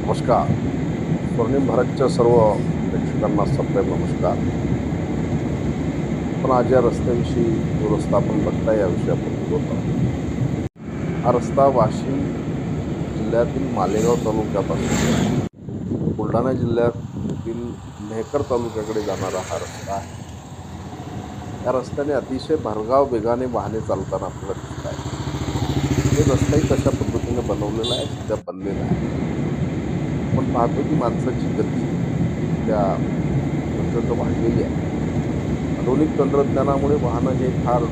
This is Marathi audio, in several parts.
नमस्कार. स्वर्णिम भारतच्या सर्व प्रेक्षकांना सप्रेम नमस्कार. आपण आज या रस्त्याविषयी जो रस्ता आपण बघताय याविषयी आपण बोलत आहोत. हा रस्ता वाशिम जिल्ह्यातील मालेगाव तालुक्यापासून बुलढाणा जिल्ह्यातील मेहकर तालुक्याकडे जाणारा हा रस्ता आहे. या रस्त्याने अतिशय भरधाव वेगाने वाहने चालताना आपल्याला दिसत आहे. हे रस्ताही कशा पद्धतीने बनवलेला आहे, सध्या बनलेला आहे. आपण पाहतो की माणसाची गती त्या प्रचंड वाढलेली आहे. आधुनिक तंत्रज्ञानामुळे वाहनं हे फार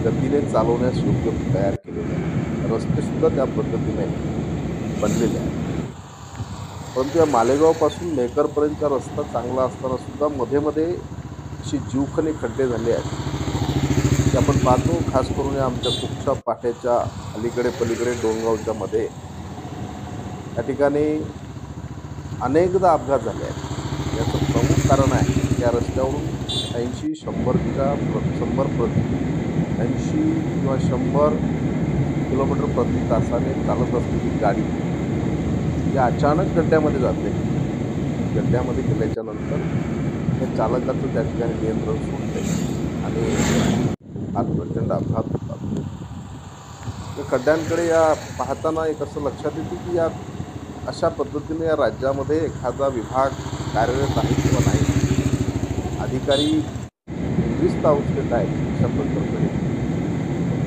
गतीने चालवण्यास योग्य तयार केलेले आहे. रस्ते सुद्धा त्या पद्धतीने बनलेले आहेत. परंतु या मालेगावपासून मेहकरपर्यंतचा रस्ता चांगला असताना सुद्धा मध्ये मध्ये अशी जीवखणे खड्डे झाले आहेत ते आपण पाहतो. खास करून या आमच्या कुपशा पाट्याच्या अलीकडे पलीकडे डोंगगावच्या मध्ये या ठिकाणी अनेकदा अपघात झाले आहेत. याचं प्रमुख कारण आहे या रस्त्यावरून 80 किंवा 100 किलोमीटर प्रति तासाने चालत असलेली गाडी या अचानक गड्ड्यामध्ये जाते. गड्ड्यामध्ये गेल्याच्या नंतर त्या चालकाचं त्या ठिकाणी नियंत्रण सुटते आणि फार प्रचंड अपघात होतात. या खड्ड्यांकडे या पाहताना एक असं लक्षात येते की या अशा पद्धतीने या राज्यामध्ये एखादा विभाग कार्यरत आहे किंवा नाही. अधिकारी निद्रिस्त अवस्थेत आहेत अशा प्रकारचे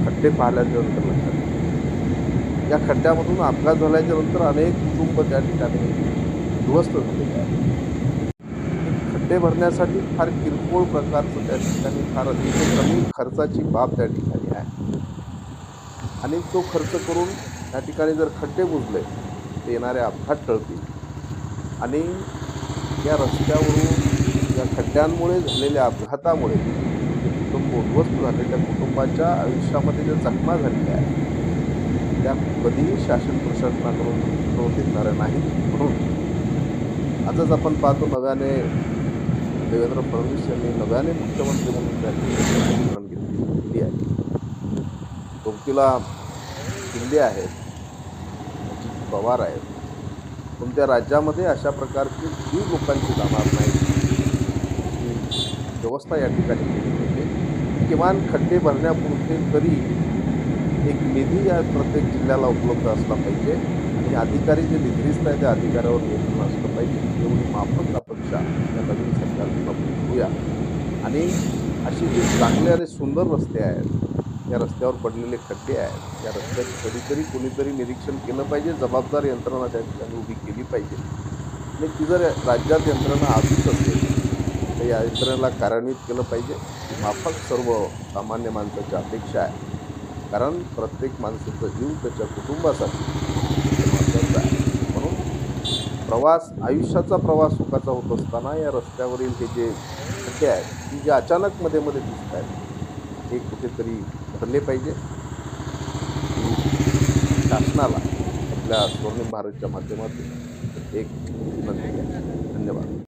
खड्डे पाहिल्याच्या नंतर लक्षात येते. या खड्ड्यामधून अपघात झाल्याच्या नंतर अनेक कुटुंब त्या ठिकाणी उद्ध्वस्त झालेले आहेत. खड्डे भरण्यासाठी फार किरकोळ प्रकारचं त्या ठिकाणी फार अतिशय कमी खर्चाची बाब त्या ठिकाणी आहे आणि तो खर्च करून त्या ठिकाणी जर खड्डे बुजले तर येणारे अपघात टळतील आणि या रस्त्यावरून या खड्ड्यांमुळे झालेल्या अपघातामुळे जे कुटुंब उद्ध्वस्त झाले त्या कुटुंबाच्या आयुष्यामध्ये ज्या जखमा झालेल्या आहेत त्या कधीही शासन प्रशासनाकडून करून देणाऱ्या नाही. म्हणून आजच आपण पाहतो नव्याने देवेंद्र फडणवीस यांनी नव्याने मुख्यमंत्री म्हणून त्या ठिकाणी घेतली आहे. सोबतीला शिंदे आहेत, अजित पवार आहेत. कोणत्या राज्यामध्ये अशा प्रकारचे जीव लोकांचे जाणार नाही व्यवस्था या ठिकाणी केली पाहिजे. किमान खड्डे भरण्यापुरते तरी एक निधी या प्रत्येक जिल्ह्याला उपलब्ध असला पाहिजे आणि अधिकारी जे निधीस्त आहे त्या अधिकाऱ्यावर नियंत्रण असलं पाहिजे. एवढी माफक अपेक्षा या नवीन सरकारकडून आपण घेऊया आणि अशी जे चांगले आणि सुंदर रस्ते आहेत, या रस्त्यावर पडलेले खड्डे आहेत, या रस्त्याची कधीतरी कोणीतरी निरीक्षण केलं पाहिजे. जबाबदार यंत्रणा त्या ठिकाणी उभी केली पाहिजे आणि ती जर राज्यात यंत्रणा आधीच असेल तर या यंत्रणेला कार्यान्वित केलं पाहिजे. ही माफक सर्व सामान्य माणसाची अपेक्षा आहे. कारण प्रत्येक माणसाचा जीव त्याच्या कुटुंबासाठी महत्त्वाचा आहे. म्हणून प्रवास आयुष्याचा प्रवास सुखाचा होत असताना या रस्त्यावरील हे जे खड्डे आहेत की जे अचानक मध्ये मध्ये दिसत आहेत हे कुठेतरी भरले पाहिजे. शासनाला आपल्या स्वर्णिम भारतच्या माध्यमातून एक विनंती आहे. धन्यवाद.